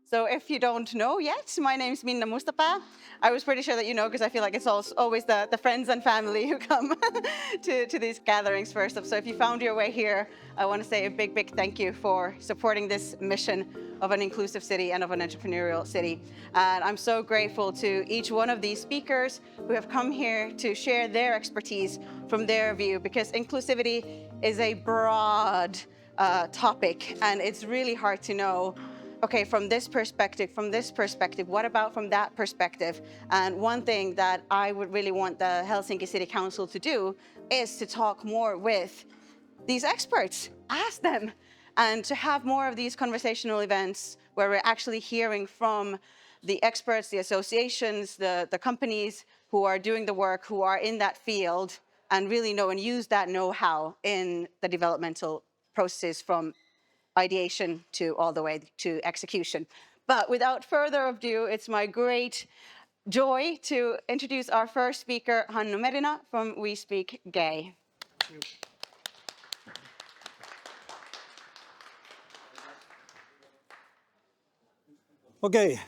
So if you don't know yet, my name's Minna Mustapää. I was pretty sure that you know because I feel like it's always the friends and family who come to these gatherings first. So if you found your way here, I want to say a big, big thank you for supporting this mission of an inclusive city and of an entrepreneurial city. And I'm so grateful to each one of these speakers who have come here to share their expertise from their view, because inclusivity is a broad topic, and it's really hard to know, okay, from this perspective, what about from that perspective? And one thing that I would really want the Helsinki City Council to do is to talk more with these experts, ask them, and to have more of these conversational events where we're actually hearing from the experts, the associations, the companies who are doing the work, who are in that field, and really know and use that know-how in the developmental processes from ideation to all the way to execution. But without further ado, it's my great joy to introduce our first speaker, Hannu Medina from We Speak Gay. Okay.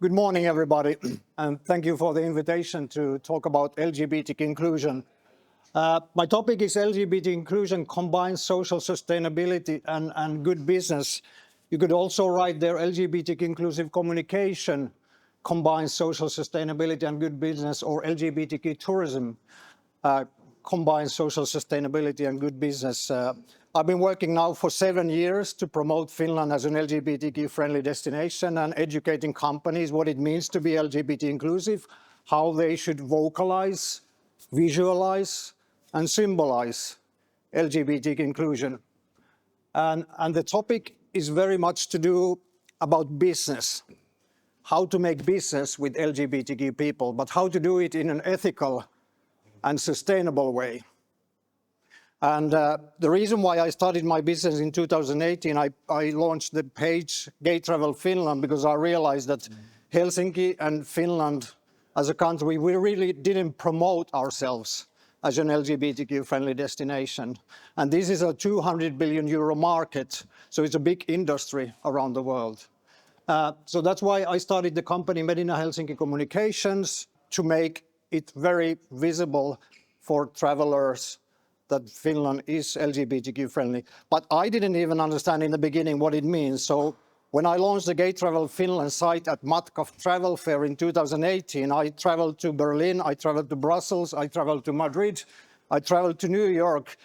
Good morning, everybody, and thank you for the invitation to talk about LGBT inclusion. My topic is LGBT inclusion combines social sustainability and good business. You could also write there LGBT inclusive communication combines social sustainability and good business, or LGBTQ tourism combines social sustainability and good business. I've been working now for 7 years to promote Finland as an LGBTQ-friendly destination and educating companies what it means to be LGBT inclusive, how they should vocalize, visualize, and symbolize LGBT inclusion. And the topic is very much to do about business, how to make business with LGBTQ people, but how to do it in an ethical and sustainable way. And the reason why I started my business in 2018, I launched the page Gay Travel Finland, because I realized that Helsinki and Finland as a country, we really didn't promote ourselves as an LGBTQ-friendly destination. And this is a 200 billion euro market, so it's a big industry around the world. So that's why I started the company Medina Helsinki Communications, to make it very visible for travelers that Finland is LGBTQ friendly. But I didn't even understand in the beginning what it means. So when I launched the Gay Travel Finland site at Matka Travel Fair in 2018, I traveled to Berlin, I traveled to Brussels, I traveled to Madrid, I traveled to New York,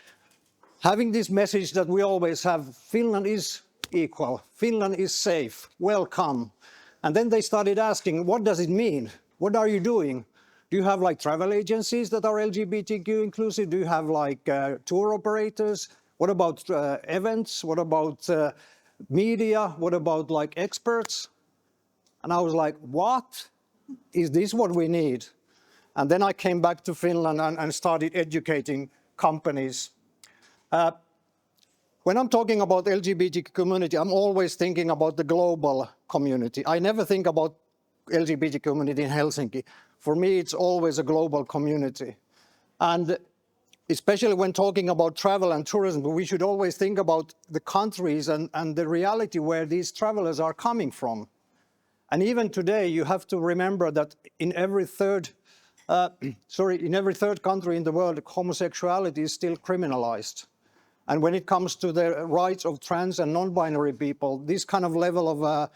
having this message that we always have: Finland is equal, Finland is safe, welcome. And then they started asking, what does it mean? What are you doing? Do you have like travel agencies that are LGBTQ inclusive? Do you have like tour operators? What about events? What about media? What about like experts? And I was like, what? Is this what we need? And then I came back to Finland and started educating companies. When I'm talking about LGBT community, I'm always thinking about the global community. I never think about LGBT community in Helsinki. For me, it's always a global community. And especially when talking about travel and tourism, we should always think about the countries and the reality where these travelers are coming from. And even today, you have to remember that in every third country in the world, homosexuality is still criminalized. And when it comes to the rights of trans and non-binary people, this kind of level of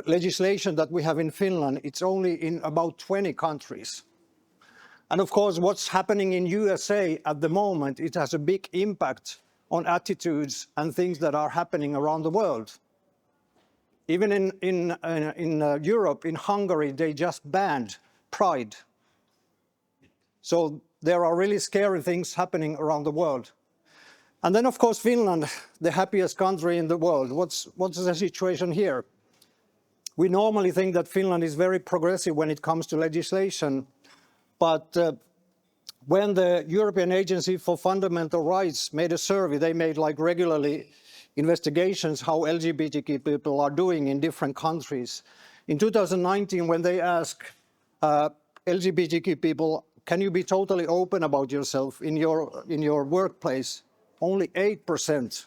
legislation that we have in Finland, it's only in about 20 countries. And of course, what's happening in USA at the moment, it has a big impact on attitudes and things that are happening around the world. Even in Europe, in Hungary, they just banned pride. So there are really scary things happening around the world. And then, of course, Finland, the happiest country in the world. What's the situation here? We normally think that Finland is very progressive when it comes to legislation, but when the European Agency for Fundamental Rights made a survey, they made like regularly investigations how LGBTQ people are doing in different countries. In 2019, when they asked LGBTQ people, can you be totally open about yourself in your workplace? Only 8%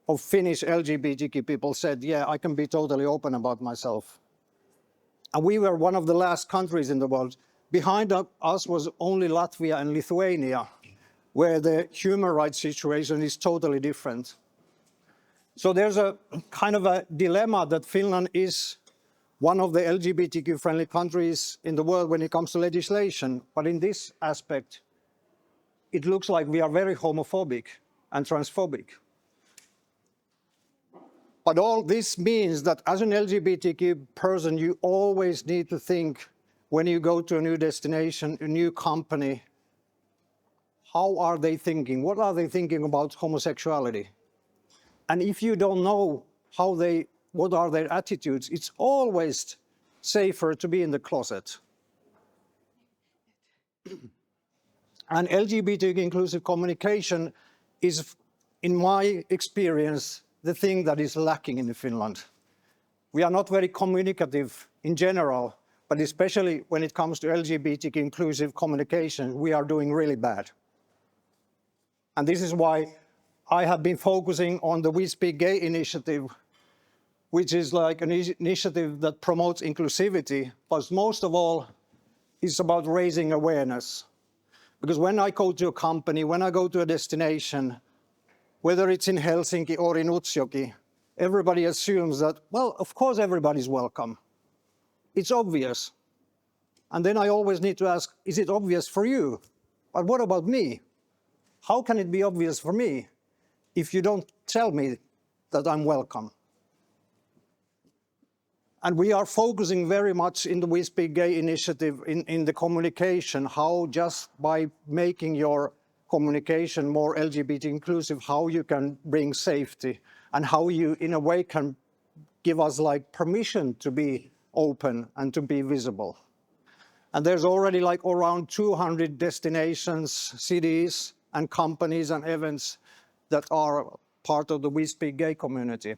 of Finnish LGBTQ people said, yeah, I can be totally open about myself. And we were one of the last countries in the world. Behind us was only Latvia and Lithuania, where the human rights situation is totally different. So there's a kind of a dilemma that Finland is one of the LGBTQ-friendly countries in the world when it comes to legislation. But in this aspect, it looks like we are very homophobic and transphobic. But all this means that as an LGBTQ person, you always need to think when you go to a new destination, a new company, how are they thinking? What are they thinking about homosexuality? And if you don't know what are their attitudes, it's always safer to be in the closet. And LGBTQ inclusive communication is, in my experience, the thing that is lacking in Finland. We are not very communicative in general, but especially when it comes to LGBTQ inclusive communication, we are doing really bad. And this is why I have been focusing on the We Speak Gay initiative, which is like an initiative that promotes inclusivity, but most of all, is about raising awareness. Because when I go to a company, when I go to a destination, whether it's in Helsinki or in Utsjoki, everybody assumes that, well, of course everybody's welcome. It's obvious. And then I always need to ask, is it obvious for you? But what about me? How can it be obvious for me if you don't tell me that I'm welcome? And we are focusing very much in the We Speak Gay initiative in the communication, how just by making your communication more LGBT inclusive, how you can bring safety and how you in a way can give us like permission to be open and to be visible. And there's already like around 200 destinations, cities and companies and events that are part of the We Speak Gay community.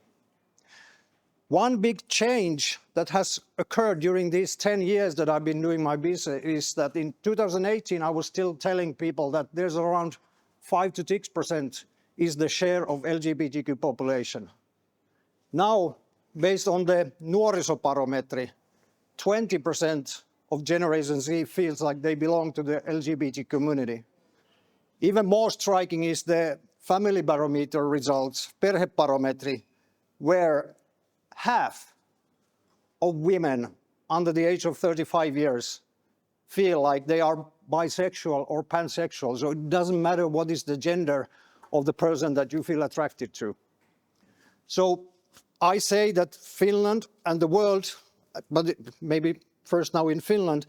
One big change that has occurred during these 10 years that I've been doing my business is that in 2018, I was still telling people that there's around 5 to 6% is the share of LGBTQ population. Now, based on the nuorisobarometry, 20% of Generation Z feels like they belong to the LGBT community. Even more striking is the family barometer results, perhebarometry, where half of women under the age of 35 years feel like they are bisexual or pansexual. So it doesn't matter what is the gender of the person that you feel attracted to. So I say that Finland and the world, but maybe first now in Finland,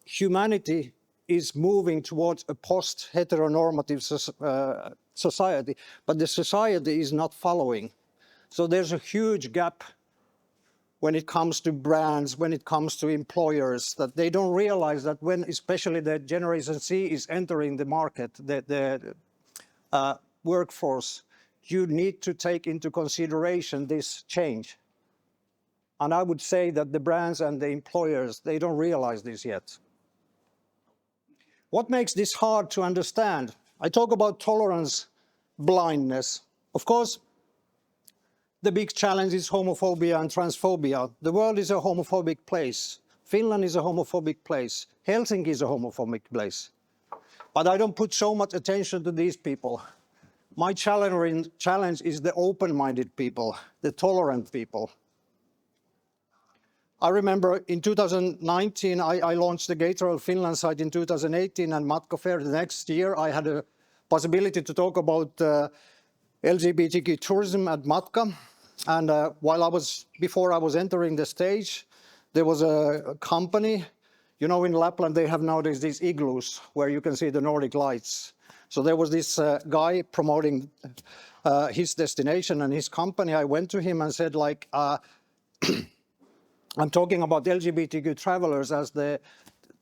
humanity is moving towards a post-heteronormative society, but the society is not following. So there's a huge gap when it comes to brands, when it comes to employers, that they don't realize that when especially the Generation Z is entering the market, the workforce, you need to take into consideration this change. And I would say that the brands and the employers, they don't realize this yet. What makes this hard to understand? I talk about tolerance blindness. Of course, the big challenge is homophobia and transphobia. The world is a homophobic place. Finland is a homophobic place. Helsinki is a homophobic place. But I don't put so much attention to these people. My challenge is the open-minded people, the tolerant people. I remember in 2019, I launched the Gay Travel Finland site in 2018, and Matka Fair the next year, I had a possibility to talk about LGBTQ tourism at Matka. And before I was entering the stage, there was a company, you know, in Lapland, they have nowadays these igloos where you can see the Nordic lights. So there was this guy promoting his destination and his company. I went to him and said, like, I'm talking about LGBTQ travelers as the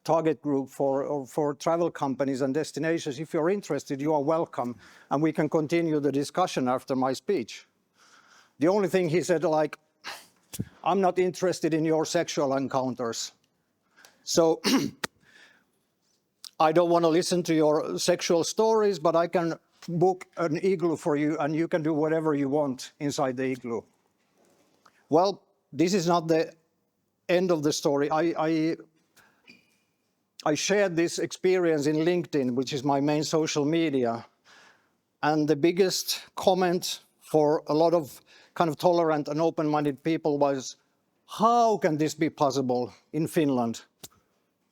target group for travel companies and destinations. If you're interested, you are welcome, and we can continue the discussion after my speech. The only thing he said, like, I'm not interested in your sexual encounters. So I don't want to listen to your sexual stories, but I can book an igloo for you and you can do whatever you want inside the igloo. Well, this is not the end of the story. I shared this experience in LinkedIn, which is my main social media. And the biggest comment for a lot of kind of tolerant and open-minded people was, how can this be possible in Finland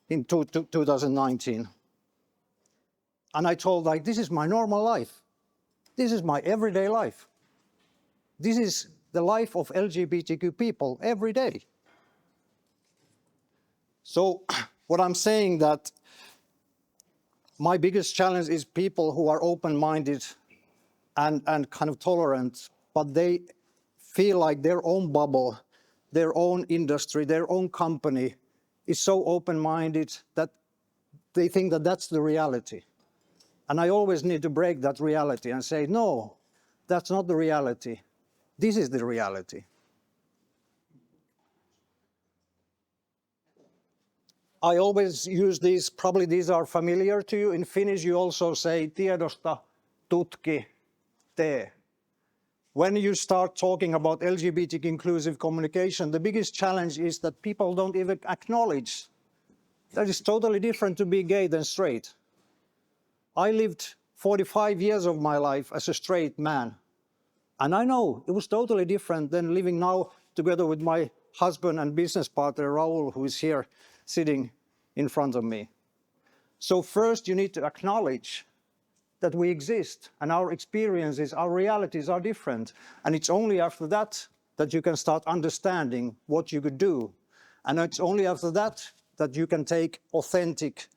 in 2019? And I told, like, this is my normal life. This is my everyday life. This is the life of LGBTQ people every day. So what I'm saying that my biggest challenge is people who are open-minded and kind of tolerant, but they feel like their own bubble, their own industry, their own company is so open-minded that they think that that's the reality. And I always need to break that reality and say, no, that's not the reality. This is the reality. I always use these, probably these are familiar to you. In Finnish, you also say tiedosta, tutki, tee. When you start talking about LGBT inclusive communication, the biggest challenge is that people don't even acknowledge that it's totally different to be gay than straight. I lived 45 years of my life as a straight man. And I know it was totally different than living now together with my husband and business partner, Raul, who is here sitting in front of me. So first you need to acknowledge that we exist and our experiences, our realities are different. And it's only after that that you can start understanding what you could do. And it's only after that that you can take authentic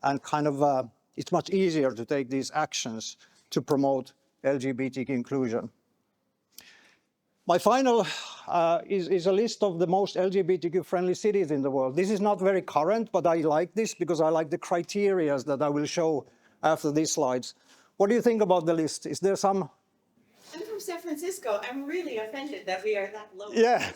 and kind of, it's much easier to take these actions to promote LGBTQ inclusion. My final is a list of the most LGBTQ-friendly cities in the world. This is not very current, but I like this because I like the criteria that I will show after these slides. What do you think about the list? Is there some? I'm from San Francisco. I'm really offended that we are that low. Yeah,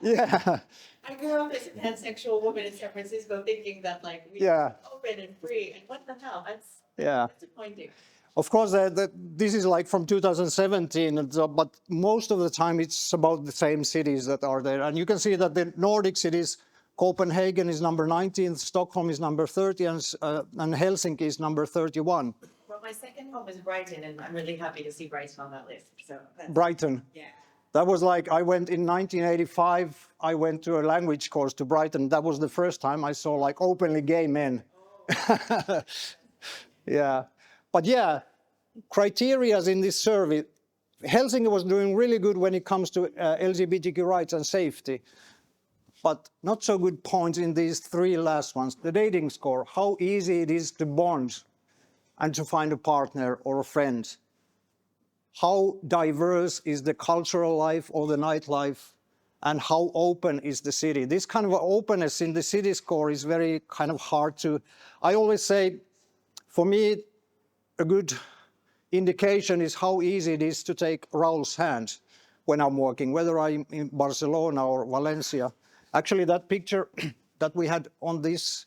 yeah. I grew up as a pansexual woman in San Francisco thinking that like we Yeah. are open and free, and what the hell? That's Yeah. disappointing. Of course, this is like from 2017, but most of the time it's about the same cities that are there. And you can see that the Nordic cities, Copenhagen is number 19, Stockholm is number 30, and Helsinki is number 31. Well, my second home is Brighton, and I'm really happy to see Brighton on that list. So Brighton. yeah. That was like, I went in 1985, I went to a language course to Brighton. That was the first time I saw like openly gay men. Oh. Yeah. But yeah, criteria in this survey, Helsinki was doing really good when it comes to LGBTQ rights and safety, but not so good points in these three last ones. The dating score, how easy it is to bond and to find a partner or a friend. How diverse is the cultural life or the nightlife, and how open is the city? This kind of openness in the city score is very kind of hard to, I always say, for me, a good indication is how easy it is to take Raul's hand when I'm walking, whether I'm in Barcelona or Valencia. Actually, that picture that we had on this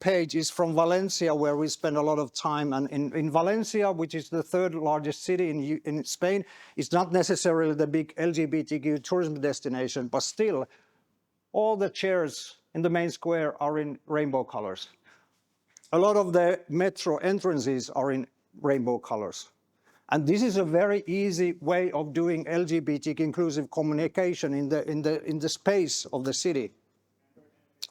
page is from Valencia, where we spend a lot of time. And in Valencia, which is the third largest city in Spain, it's not necessarily the big LGBTQ tourism destination, but still, all the chairs in the main square are in rainbow colors. A lot of the metro entrances are in rainbow colors. And this is a very easy way of doing LGBTQ inclusive communication in the space of the city.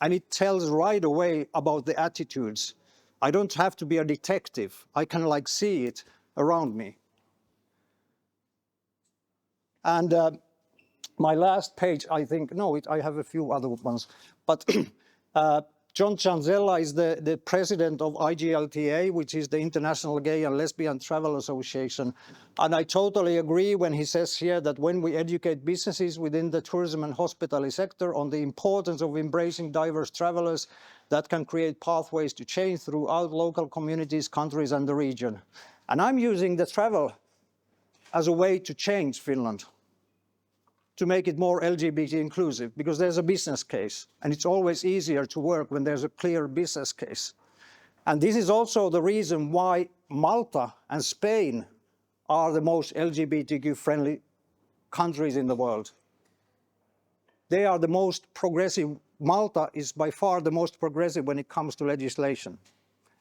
And it tells right away about the attitudes. I don't have to be a detective. I can like see it around me. And my last page, I think, no, I have a few other ones, but John Chanzella is the president of IGLTA, which is the International Gay and Lesbian Travel Association. And I totally agree when he says here that when we educate businesses within the tourism and hospitality sector on the importance of embracing diverse travelers, that can create pathways to change throughout local communities, countries, and the region. And I'm using the travel as a way to change Finland, to make it more LGBT inclusive, because there's a business case, and it's always easier to work when there's a clear business case. And this is also the reason why Malta and Spain are the most LGBTQ-friendly countries in the world. They are the most progressive. Malta is by far the most progressive when it comes to legislation.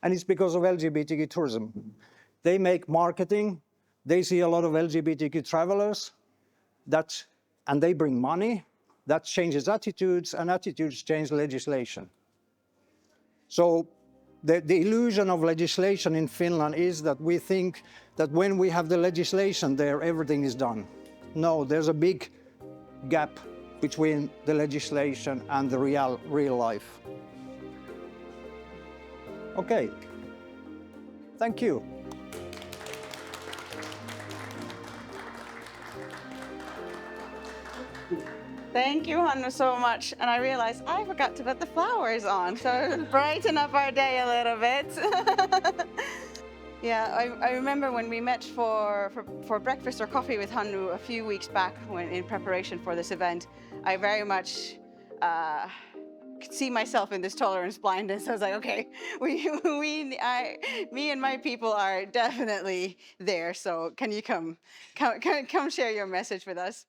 And it's because of LGBTQ tourism. They make marketing, they see a lot of LGBTQ travelers, and they bring money, that changes attitudes, and attitudes change legislation. So the illusion of legislation in Finland is that we think that when we have the legislation there, everything is done. No, there's a big gap between the legislation and the real life. Okay, thank you. Thank you, Hannu, so much. And I realized I forgot to put the flowers on, so brighten up our day a little bit. Yeah, I remember when we met for breakfast or coffee with Hannu a few weeks back when in preparation for this event, I very much could see myself in this tolerance blindness. I was like, okay, me and my people are definitely there. So can you come share your message with us?